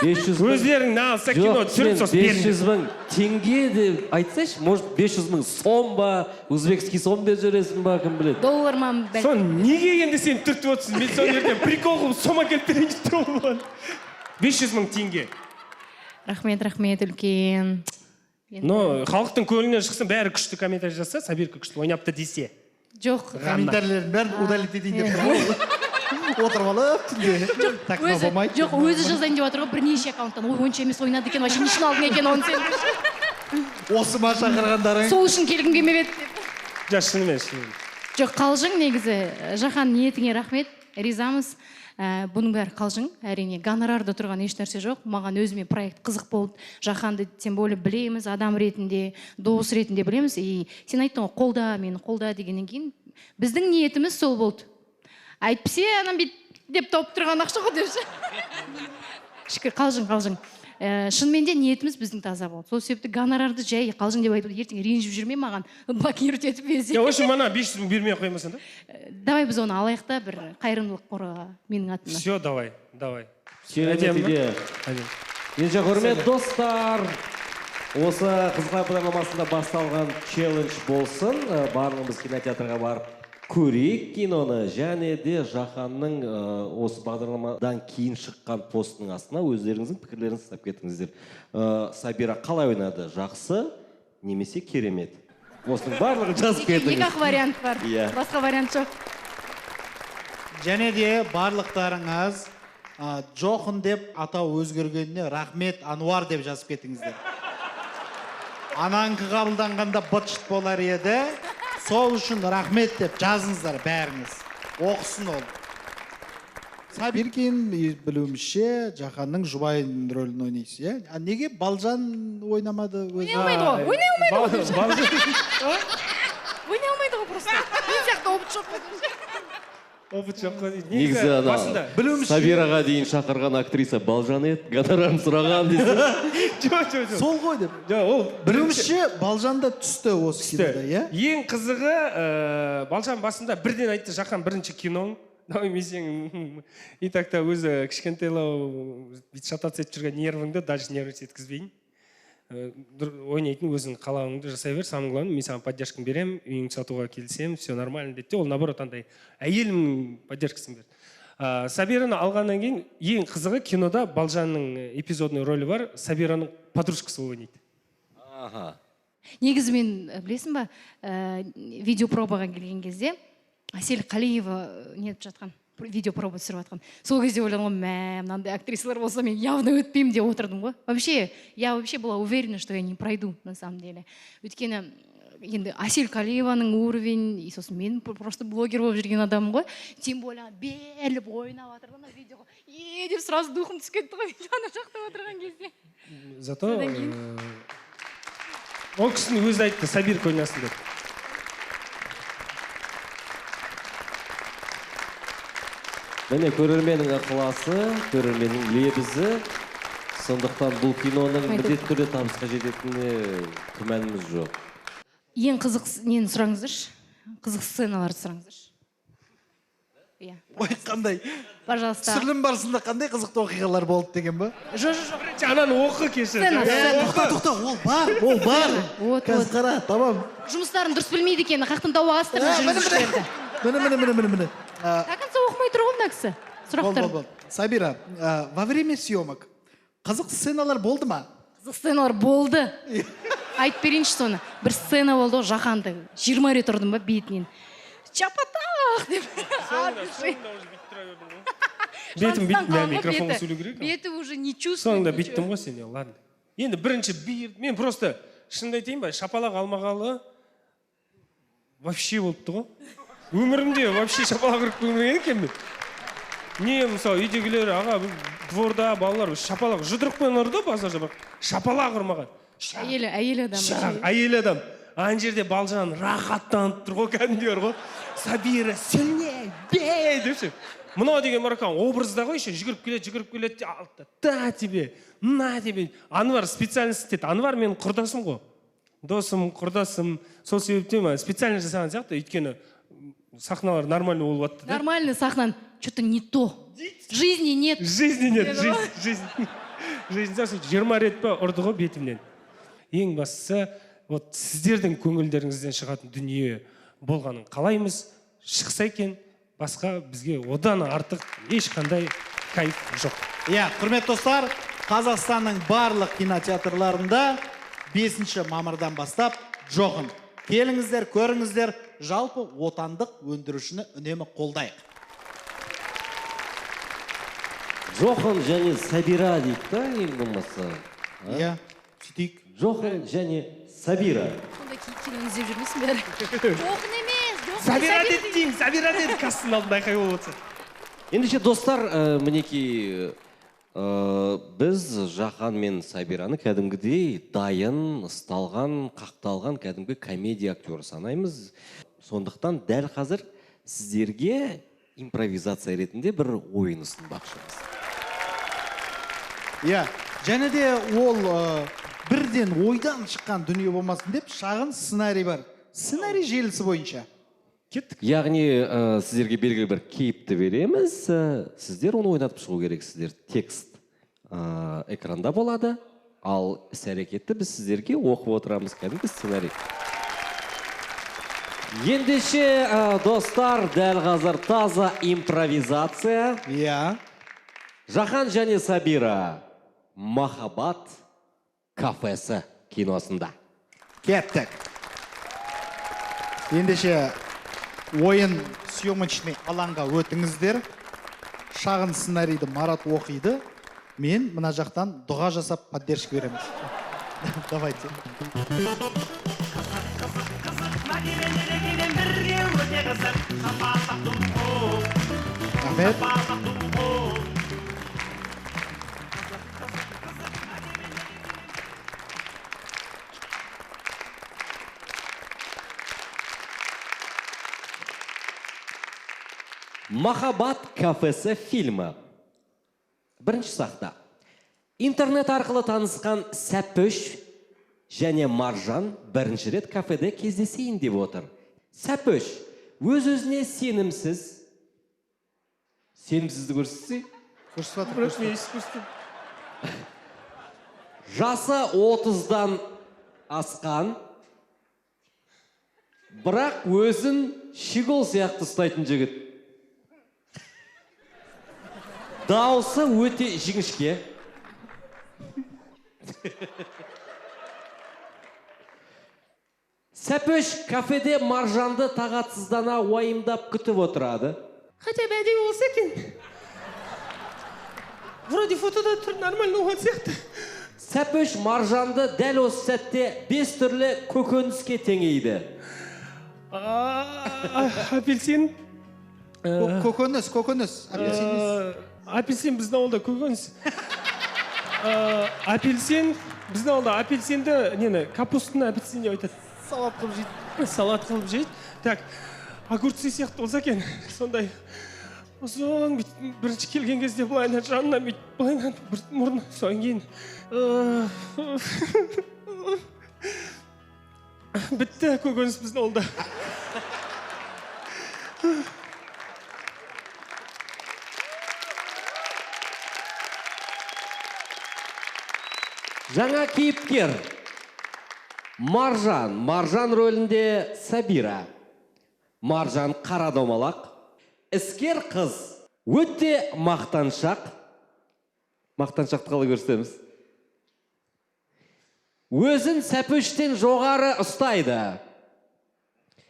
500 мың. Өздерің алса кино түсіріп сосын 500 мың теңге деп айтсайшы, может 500 мың сом ба, өзбекский сом деп жүресің ба, кім біледі. Доллар ма бәлкім. Сон неге енді сен түртіп отырсың? Мен соны ертең прикол қылып сома келіп берейін деп тұрмын. 500 мың теңге. Рахмет үлкен. Но халықтың көңілінен шықсын, бәрі күшті комментарий жазса, Сабирка күшті ойнапты десе. Жоқ. Комментарийлердің бәрін удалить етейін деп тұрмын. Отырып алып түнде. Так болмайды. Жоқ, өзі жазайын деп жатыр ғой, бірнеше аккаунттан. Ой, онша емес ойнады екен, вообще не үшін алдың екен оны сен. Осы ма шақырғандарың? Сол үшін келгім келмеп еді. Жа, шынымен. Жоқ, қалжың негізі. Жахан, ниетіңе рахмет. Ризамыз. Бұның бәрі қалжың. Әрине, гонорарда тұрған еш нәрсе жоқ. Маған өзіме проект қызық болды. Жаханды тем более білеміз, адам ретінде, дос ретінде білеміз. И сен айттың ғой, қолда, мені қолда дегеннен кейін біздің ниетіміз сол болды. Айтпесе, анам деп тауып тұрған ақша ғой деп. Шүкір, қалжың. Шынымен де ниетіміз біздің таза болды. Сол себепті гонорарды жай қалжың деп айтып, ертең ренжіп жүрме маған, блокировать етіп везде. Я вообще мана 500 мың бермей қоймасың да? Давай біз оны алайық та бір қайырымдылық қорға менің атымнан. Все, давай. Керемет идея. Ендеше құрметті достар, осы қызға бағдарламасында басталған челлендж болсын. Барлығымыз кинотеатрға барып көрейік киноны, және де Жаханның осы бағдарламадан кейін шыққан постының астына өздеріңіздің пікірлерін сақтап кетіңіздер. Сабира қалай ойнады? Жақсы немесе керемет? Осының барлығын жазып кетіңіз. Екі-ақ вариант бар. Басқа вариант жоқ. Және де барлықтарыңыз жоқын деп атау өзгергеніне рахмет Ануар деп жазып кетіңіздер. Анаңқы қабылданғанда бытшыт болар еді. Сол үшін рахмет деп жазыңыздар бәріңіз. Оқысын ол. Сабиркин білуімше Жаханның жұбайының рөлін ойнайсыз, иә? Неге Балжан ойнамады? Ойнай алмайды ғой. Ойнай алмайды ғой просто. Мен сияқты опыт жоқ қой. Опыт жоқ қой. Негізі ана Сабираға дейін шақырған актриса Балжан еді, гонорарын сұраған десе. Жоқ. Сол ғой деп. Ол Білуімше Балжан да түсті осы кинода, иә? Ең қызығы, Балжан басында бірден айтты, Жахан бірінші киноң. Мен сен и так-то өзі кішкентайлау шататься етіп жүрген нервіңді даже нервничать еткізбейін. Ойнайтын өзің қалауыңды жасай бер, самое главное, мен саған поддержканы берем, үйіңді сатуға келсем, все нормально деді. Ол наоборот андай әйелім поддержкасын берді. Сабираны алғаннан кейін ең қызығы кинода Балжанның эпизодный рөлі бар, Сабираның подружкасы ойнайды. Негізі мен білесің ба, видеопробаға келген кезде Әсел Қалиева нетіп жатқан, видеопроба түсіріп жатқан. Сол кезде ойладым ғой, мынандай актрисалар болса, мен явно өтпеймін деп отырдым ғой. Я вообще была уверена, что я не пройду, на самом деле. Өйткені енді Әсел Қалиеваның уровень, и сосын мен просто блогер болып жүрген адамым ғой. Тем более беріліп ойнап жатырды ана видеоға. Деп сразу духым түсіп кетті ғой, ана жақта отырған кезде. Зато ол кісінің өзі айтты, Сабирка ойнасын деп. Міне көрерменнің ықыласы, көрерменнің лебізі. Сондықтан бұл киноның міндетті түрде табысқа жететініне күмәніміз жоқ. Ең қызық нені сұраңыздаршы? Қызық сценаларды сұраңыздаршы. Ой, қандай? Пожалуйста. Түсірілім барысында қандай қызықты оқиғалар болды деген ба? Жоқ. Ананы оқы кешір. Тоқта, ол бар. Қазір қара, тамам. Жұмыстарын дұрыс білмейді екен, қақтың тауы астырын жүргізушілерді. Міне. До конца оқымай тұр ғой мына кісі. Сұрақтар. Сабира, во время съемок қызық сценалар болды ма? Қызық сценалар болды. Айтып берейінші соны. Бір сцена болды ғой, Жаханды 20 рет ұрдым ба бетінен. Чапатақ деп. Бетім биттім, микрофонға сөйлеу керек. Беті уже не чувствует. Соңында биттім ғой сен, ладно. Енді бірінші мен просто шынды айтайын ба, шапалақ алмағалы вообще болыпты ғой. Өмірімде вообще шапалақ ұрып көрмеген екенмін. Не, мысалы, үйдегілер, аға, дворда балалар шапалақ жұдырықпен ұрды базарда, бірақ шапалақ ұрмаған. Әйел адам. Ан жерде Балжан рахаттанып тұр ғой, кәдімдер ғой. Сабира, сильнее, бей деп ше. Мынау деген мароккан образда ғой, еще жүгіріп келеді, да тебе, на тебе. Анвар специально істеді. Анвар менің құрдасым ғой. Досым, құрдасым. Сол себептен специально жасаған сияқты, өйткені сахналар нормально болып жатты да. Нормальный сахнан. Что-то не то. Жизни нет. Жизни нет, жизнь. Жизнь 20 рет па ұрды ғой бетімнен. Ең бастысы, вот сіздердің көңілдеріңізден шығатын дүние болғанын қалаймыз. Шықса екен, басқа бізге одан артық ешқандай кайф жоқ. Иә, құрметті достар, Қазақстанның барлық кинотеатрларында 5 мамырдан бастап жоғын. Келіңіздер, көріңіздер, жалпы отандық өндірушіні үнемі қолдайық. Жохан және Сабира дейді да, ең болмаса. Иә, сөйтейік. Жохан және Сабира. Сонда киноны іздеп жүрмейсің бәрі. Жоқын емес, жоқын. Сабира деді, кассының алдында айқай болып отырса. Ендеше достар, мінекей біз Жахан мен Сабираны кәдімгідей дайын, ысталған, қақталған кәдімгі комедия актері санаймыз. Сондықтан дәл қазір сіздерге импровизация ретінде бір ойын ұсынбақшымыз. Иә, және де ол бірден ойдан шыққан дүние болмасын деп шағын сценарий бар. Сценарий желісі бойынша. Кеттік. Яғни сіздерге белгілі бір кейіпті береміз, сіздер оны ойнатып шығу керексіздер. Текст экранда болады, ал іс-әрекетті біз сіздерге оқып отырамыз, кәдімгі сценарий. Ендеше достар, дәл қазір таза импровизация. Иә. Жахан және Сабира Махаббат кафесі киносында. Кеттік. Ендеше ойын съемочный алаңға өтіңіздер. Шағын сценарийді Марат оқиды. Мен мына жақтан дұға жасап поддержка береміз. Давайте. Рахмет. Махаббат кафесі фильмі. Бірінші сахна. Интернет арқылы танысқан Сәпөш және Маржан бірінші рет кафеде кездесейін деп отыр. Сәпөш өз-өзіне сенімсіз. Сенімсізді көрсетсе? Жасы 30-дан асқан, бірақ өзін щегол сияқты ұстайтын жігіт. Дауысы өте жіңішке. Сәпөш кафеде Маржанды тағатсыздана уайымдап күтіп отырады. Хотя бы әдемі болса екен. Вроде фотода тұр нормально оған сияқты. Сәпөш Маржанды дәл осы сәтте 5 түрлі көкөніске теңейді. Апельсин. Көкөніс, апельсин. Апельсин біздің ауылда көкөніс. Апельсин, біздің ауылда апельсинді, нені, капустаны апельсин деп айтады. Салат қылып жейді. Салат қылып жейді. Так, огурцы сияқты болса екен, сондай. Соң бірінші келген кезде бұлайна жанына бүйтіп, бұлайна бір мұрны, соң кейін. Бітті көкөніс біздің ауылда. Жаңа кейіпкер Маржан рөлінде Сабира. Маржан қара домалақ, іскер қыз, өте мақтаншақ. Мақтаншақты қалай көрсетеміз? Өзін Сәпөштен жоғары ұстайды.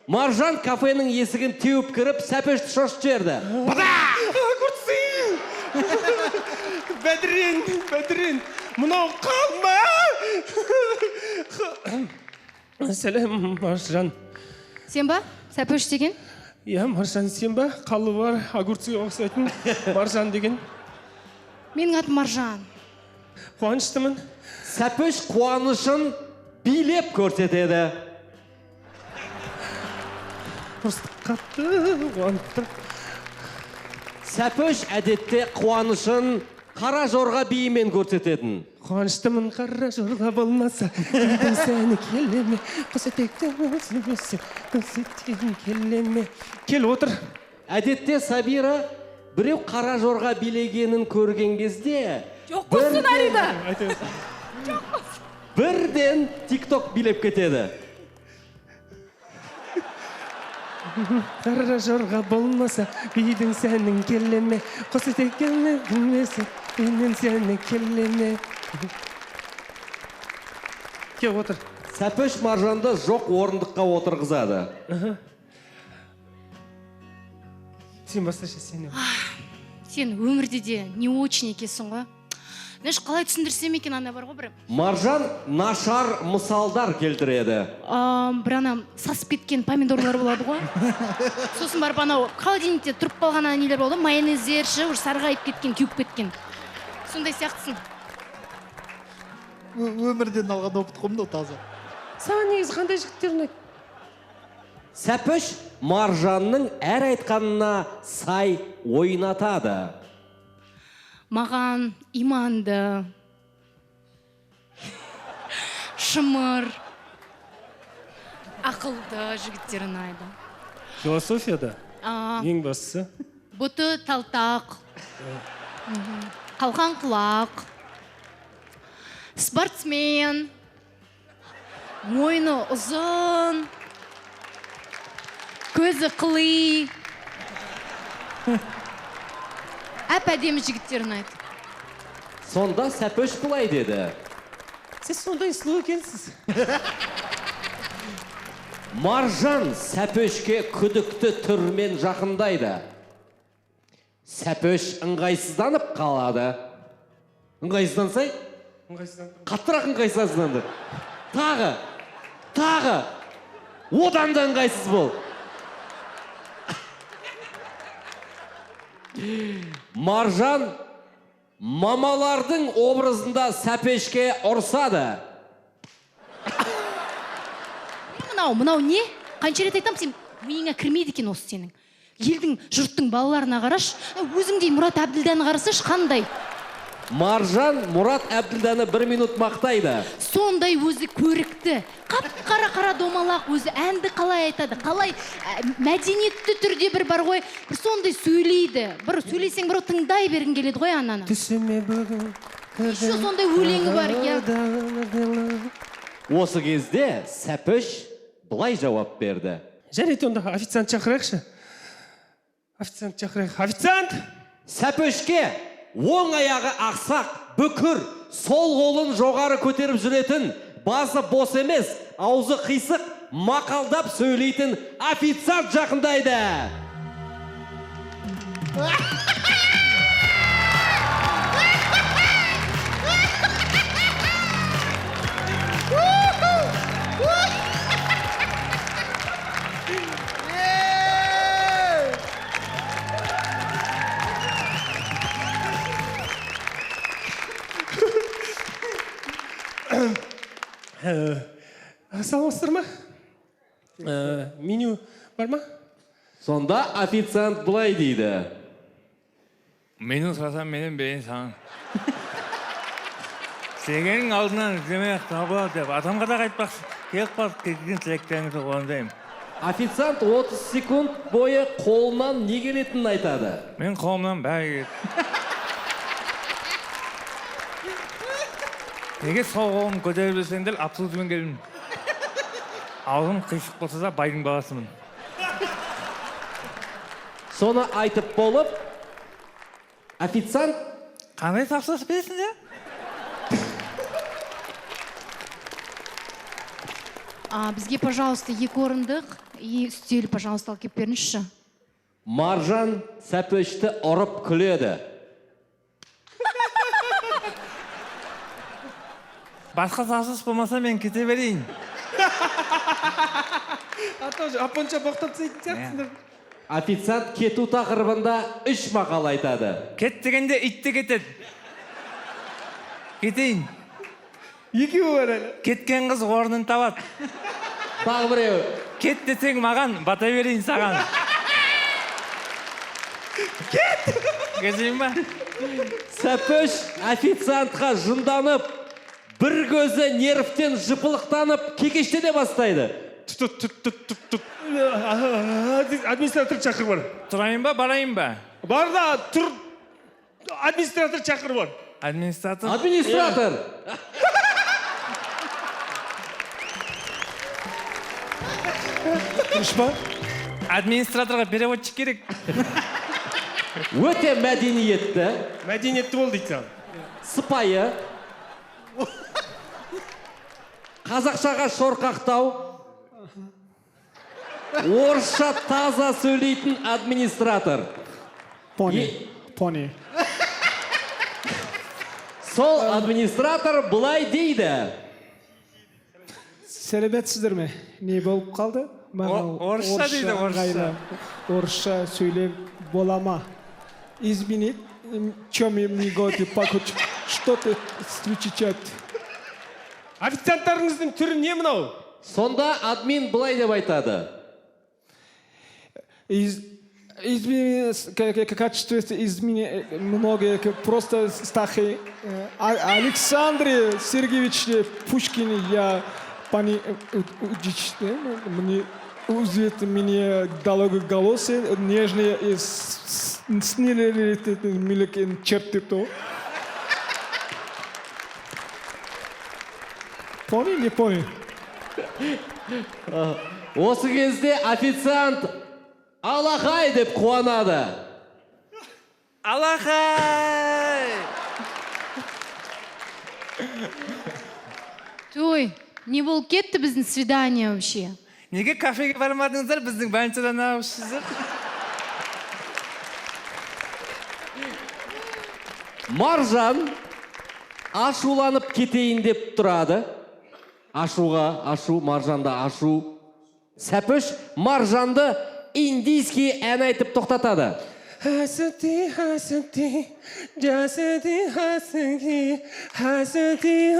Маржан кафенің есігін теуіп кіріп, Сәпөшті шошып жіберді. Бәдірен, мұнау қалма! Сәлем, Маржан. Сен ба? Сәпөш деген? Иә, Маржан, сен ба? Қалы бар, огурцыға ұқсайтын Маржан деген. Менің атым Маржан. Қуаныштымын. Сәпөш қуанышын билеп көрсетеді. Просто қатты қуанып тұр. Сәпөш әдетте қуанышын қара жорға биімен көрсететін. Қуаныштымын қара жорға болмаса, үйдің сәні келеме, құсетектен өзімесі, құсетен келеме. Кел, отыр. Әдетте Сабира біреу қара жорға билегенін көрген кезде жоқ қой сценарийда. Бірден TikTok билеп кетеді. Қара жорға болмаса, үйдің сәнің келеме, құсетектен өзімесі, үйдің сәні келеме. Кел, отыр. Сәпеш Маржанды жоқ орындыққа отырғызады. Сен басташы, сен. Сен өмірде де не очень екесің ғой. Знаешь, қалай түсіндірсем екен, ана бар ғой бір. Маржан нашар мысалдар келтіреді. Бір ана сасып кеткен помидорлар болады ғой. Сосын барып анау холодильникте тұрып қалған ана нелер болды, майонездер ше, уже сарғайып кеткен, кеуіп кеткен. Сондай сияқтысың. Өмірден алған опыт қой мынау таза. Саған негізі қандай жігіттер ұнайды? Сәпеш Маржанның әр айтқанына сай ойнатады. Маған иманды, шымыр, ақылды жігіттер ұнайды. Философияда ең бастысы. Бұты талтақ, қалқан құлақ, спортсмен, мойны ұзын, көзі қыли, әп-әдемі жігіттер ұнайды. Сонда Сәпеш былай деді. Сіз сондай сұлу екенсіз. Маржан Сәпешке күдікті түрмен жақындайды. Сәпеш ыңғайсызданып қалады. Ыңғайсыздансай? Қаттырақ ыңғайсызданды. Тағы. Одан да ыңғайсыз бол. Маржан мамалардың образында Сәпешке ұрсады. Мынау не? Қанша рет айтам, сен миыңа кірмейді екен осы сенің. Елдің, жұрттың балаларына қараш, өзіңдей Мұрат Әбділдәні қарасаш, қандай? Маржан Мұрат Әбділдәні 1 минут мақтайды. Сондай өзі көрікті, қап-қара домалақ, өзі әнді қалай айтады, қалай мәдениетті түрде бір бар ғой, бір сондай сөйлейді. Бір сөйлесең бір тыңдай бергің келеді ғой ананы. Түсіме бүгін. Еще сондай өлеңі бар, я. Осы кезде Сәпеш былай жауап берді. Жарайды, онда официант шақырайықшы. Официант! Сәпешке оң аяғы ақсақ, бүкір, сол қолын жоғары көтеріп жүретін, басы бос емес, аузы қисық, мақалдап сөйлейтін официант жақындайды. Саламатсыздар ма? Меню бар ма? Сонда официант былай дейді. Менің сұрасам менен берейін саған. Сенің алдынан іздемей-ақ табылады деп, адамға да қайтпақшы. Келіп қалып кеткен тілектеріңізді орындаймын. Официант 30 секунд бойы қолынан не келетінін айтады. Мен қолымнан бәрі келеді. Неге сол қолым көтеріп өсеңдер, абсолютмен келдім. Аузым қисық болса да байдың баласымын. Соны айтып болып, официант қандай тапсырыс бересің де? Бізге, пожалуйста, 2 орындық и үстел, пожалуйста, алып келіп беріңізші. Маржан Сәпешті ұрып күледі. Басқа тапсырыс болмаса мен кете берейін. Апонша боқтап тесейтін сияқтысыңдар. Официант кету тақырыбында 3 мақал айтады. Кет дегенде итті кетеді. Кетейін. Екеуі бар әлі. Кеткен қыз орнын табады. Тағы біреу. Кет десең маған, бата берейін саған. кезейін ба? Сәпіш официантқа жынданып, бір көзі нервтен жыпылықтанып, кекештене бастайды. Администратор шақыр бар. Тұрайын ба, барайын ба? Бар да, тұр. Администратор шақыр бар. Администратор? Администратор. Администраторға переводчик керек. Өте мәдениетті, Мәдениетті бол дейді саған. сыпайы, қазақшаға шорқақтау, орысша таза сөйлейтін администратор. Пони. Сол администратор бұлай дейді. Сәлеметсіздер ме? Не болып қалды? Орысша дейді, орысша. Орысша сөйлеп бола ма? Извини, чем мне годы покуч? Что ты встречать? Официанттарыңыздың түрі не мынау? Сонда админ бұлай деп айтады. Извини, качество измени много, просто стахи. Александр Сергеевич Пушкин, я пани удичный, мне узит мне дорогой голосы, нежные и снили милки черты то. Пони, не пони. Осы кезде официант алақай деп қуанады. Алақай! Той, не болып кетті біздің свидание вообще? Неге кафеге бармадыңыздар, біздің больницадан алыпсыздар? Маржан ашуланып кетейін деп тұрады. Ашу, Маржанда ашу. Сәпіш Маржанды индийский ән айтып тоқтатады. Хасати, хасати, жасати, хасати, хасати.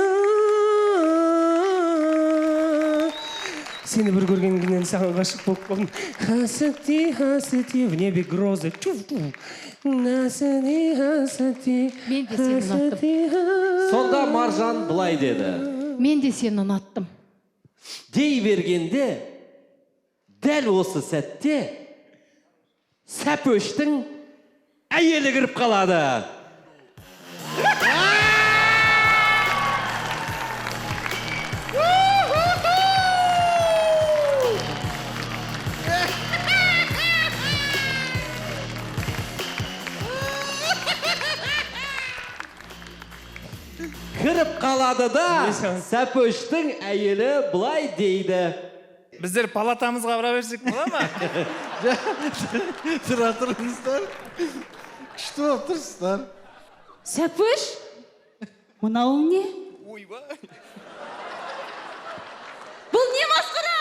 Сені бір көрген күннен саған ғашық болып қалдым. Хасати, хасати, в небе грозы. Хасати, хасати, Мен де сені ұнаттым. Сонда Маржан былай деді. Мен де сені ұнаттым. Дей бергенде, дәл осы сәтте Сәпөштің әйелі кіріп қалады. Кіріп қалады да, Сәпөштің әйелі былай дейді. Біздер палатамызға бара берсек бола ма? Тұра тұрыңыздар. Күшті болып тұрсыздар. Сәпіш? Мынау не? Ойбай! Бұл не масқара?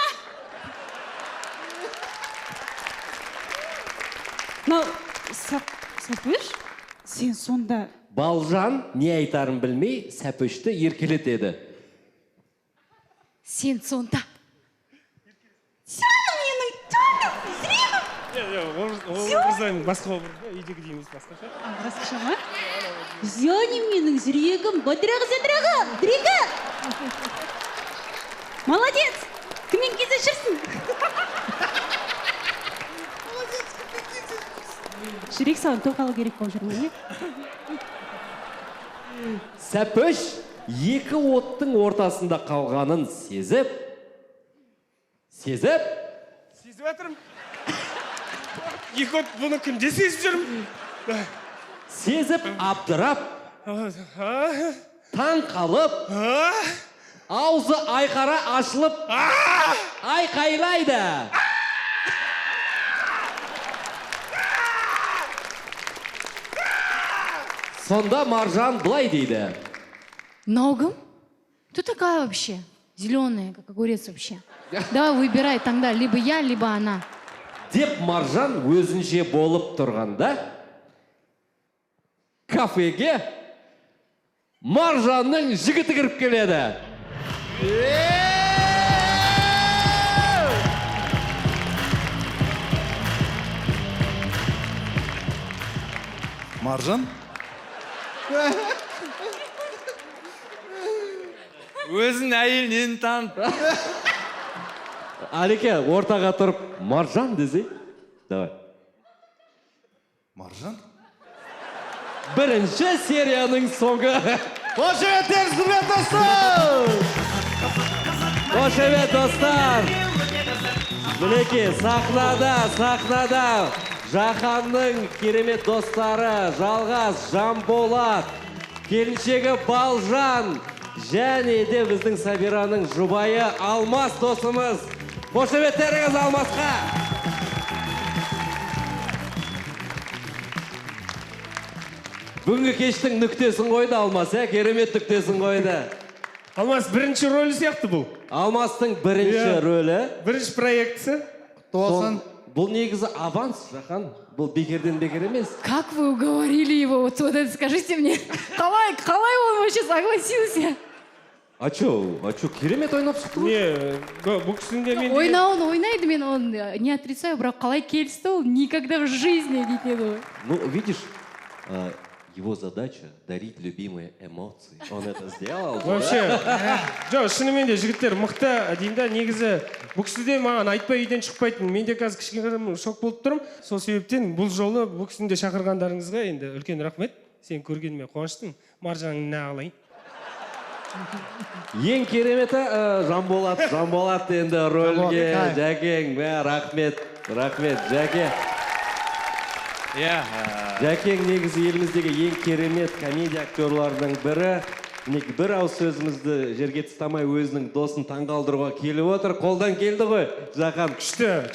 Мынау Сәпіш? Сен сонда... Балжан не айтарын білмей Сәпөшті еркелетеді. Сен сонда. Басқа бір, үйдегі дейміз басқаша. Басқаша ма? Зяне менің жүрегім, батырағы-сәдірағы, дүрегі! Молодец! Кіммен кездесерсің? Жүрек саған тоқалы керек болып жүр ме? Сәпөш екі оттың ортасында қалғанын сезіп жатырмын. Екі от бұны кімде сезіп жүрмін? Сезіп абдырап, таң қалып, аузы айқара ашылып, айқайлайды. Сонда Маржан былай дейді. Ногом? Кто такая вообще? Зеленая, как огурец вообще. Давай выбирай тогда, либо я, либо она. Деп Маржан өзінше болып тұрғанда, кафеге Маржанның жігіті кіріп келеді. Маржан? Өзін әйелінен танып. Алеке, ортаға тұрып, Маржан десе. Давай. Маржан? Бірінші серияның соңғы. Қошеметтер, құрметті достар! Қошемет достар. Мінекей, сахнада Жаханның керемет достары Жалғас, Жанболат, келіншегі Балжан және де біздің Сабираның жұбайы Алмас досымыз. Қошеметтеріңіз Алмасқа. Бүгінгі кештің нүктесін қойды Алмас, керемет нүктесін қойды. Алмас бірінші рөлі сияқты бұл. Алмастың бірінші рөлі. Бірінші проектісі. Тосын. Бұл негізі аванс, Жахан. Бұл бекерден бекер емес. Как вы уговорили его? Вот это скажите мне. Қалай он вообще согласился? А чё, керемет ойнап шықты ғой? Не, бұл кісінде мен... Ойнайды, мен он не отрицаю, бірақ қалай келісті ол? Никогда в жизни дейтін еді ғой. Ну, видишь, его задача дарить любимые эмоции. Он это сделал. Вообще, жоқ, шынымен де жігіттер мықты деймін да, негізі бұл кісі де маған айтпай үйден шықпайтын. Мен де қазір кішкене шок болып тұрмын. Сол себептен бұл жолы бұл кісіні де шақырғандарыңызға енді үлкен рахмет. Сен көргеніме қуаныштым. Маржанның нағылайын. Ең кереметі Жанболат енді рөлге. Жәкең, рахмет, Жәке. Жәкең негізі еліміздегі ең керемет комедия актерларының бірі. Бір ауыз сөзімізді жерге тастамай өзінің досын таңғалдыруға келіп отыр. Қолдан келді ғой, Жахан. Күшті.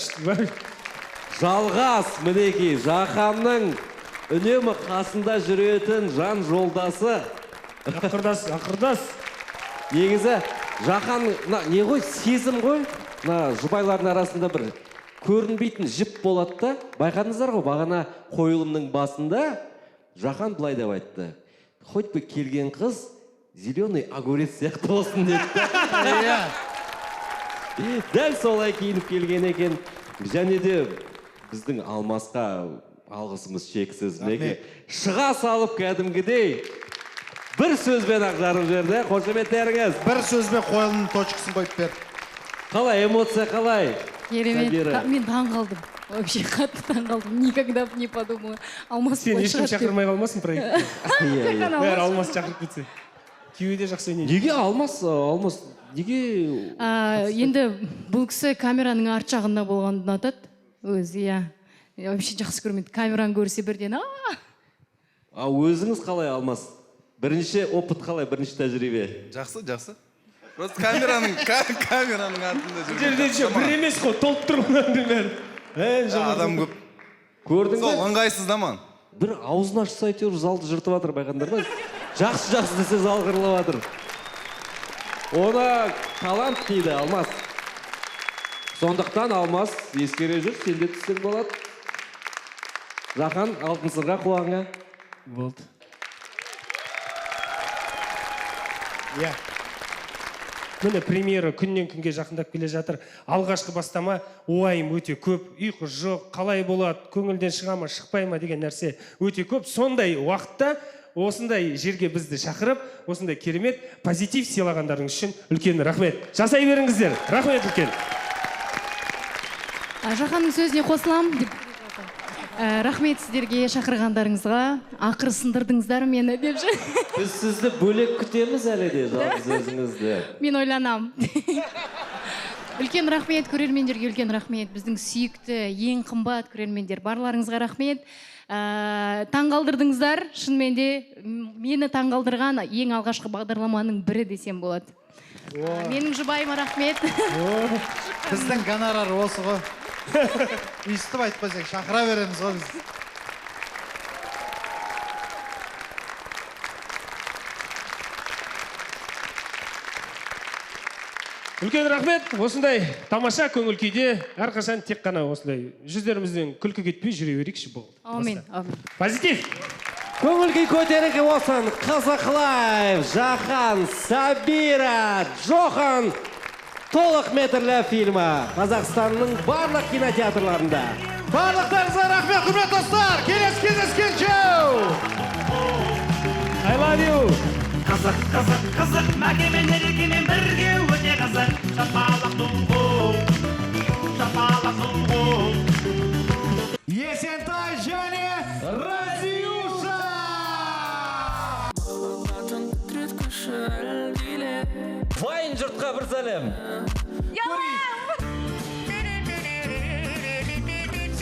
Жалғас, мінекей, Жаханның үнемі қасында жүретін жан жолдасы. Ақырдас. Негізі, Жахан, не ғой, сезім ғой, жұбайлардың арасында бір көрінбейтін жіп болады да. Байқадыңыздар ғой, бағана қойылымның басында Жахан былай деп айтты. Хоть бы келген қыз зеленый огурец сияқты болсын деді. Дәл солай киініп келген екен. Және де біздің Алмасқа алғысымыз шексіз. Шыға салып кәдімгідей бір сөзбен ақ жарып жерді. Қошеметтеріңіз. Бір сөзбен қойылымның точкасын қойып бер. Қалай, эмоция қалай? Керемет, мен таң қалдым. Вообще қатты таң қалдым. Никогда не подумала. Алмас сен ешкім шақырмай қалмасын проектке. Бәрі Алмас шақырып кетсе. Күйеуі де жақсы ойнайды. Неге Алмас, неге? Енді бұл кісі камераның арт жағында болғанды ұнатады. Өзі, вообще жақсы көрмейді. Камераны көрсе бірден, Өзіңіз қалай, Алмас? Бірінші опыт қалай, бірінші тәжірибе? Жақсы. Просто камераның артында жүрген. Жерде бір емес қой, толып тұрғаннан бері. Адам көп. Көрдің бе? Сол ыңғайсыз да ман. Бір аузын ашса әйтеуір залды жыртып жатыр, байқандар ма? Жақсы десе зал қырылып жатыр. Оны талант дейді Алмас. Сондықтан Алмас ескере жүр, сен де түссең болады. Жахан, алтын сырға құлағыңа. Болды. Міне премьера күннен күнге жақындап келе жатыр. Алғашқы бастама уайым өте көп, ұйқы жоқ, қалай болады, көңілден шыға ма, шықпай ма деген нәрсе өте көп. Сондай уақытта осындай жерге бізді шақырып, осындай керемет позитив сыйлағандарыңыз үшін үлкен рахмет. Жасай беріңіздер. Рахмет үлкен. Жаханның сөзіне қосылам. Рахмет сіздерге шақырғандарыңызға. Ақыры сындырдыңыздар мені деп жүр. Біз сізді бөлек күтеміз әлі де, жалғыз өзіңізді. Мен ойланам. Үлкен рахмет, көрермендерге үлкен рахмет. Біздің сүйікті, ең қымбат көрермендер. Барларыңызға рахмет. Таңғалдырдыңыздар. Шынымен де мені таңғалдырған ең алғашқы бағдарламаның бірі десем болады. Менің жұбайыма рахмет. Біздің гонорар осы ғой. Үстіп айтпасақ, шақыра береміз ғой біз. Үлкен рахмет. Осындай тамаша көңіл күйде әрқашан тек қана осылай жүздерімізден күлкі кетпей жүре берейікші болды. Амин. Позитив. Көңіл күй көтеріңкі болсын. Қызық лайв, Жахан, Сабира, Джохан. Толық метрлі фильмі Қазақстанның барлық кинотеатрларында. Барлықтарыңызға рахмет, құрметті достар. Келесі кездескенше. I love you. Қызық, қызық, қызық, мәкемен ерекемен бірге өте қызық. Шапалақ дұлғу, шапалақ дұлғу. Есентай және Радиуша. Вайн жұртқа бір сәлем.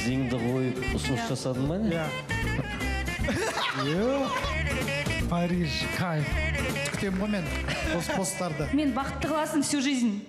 Зеңді қойып ұсыныс жасадың ба не? Париж, кайф. Күтем ғой мен осы посттарды. Мен бақытты қаласың всю жизнь.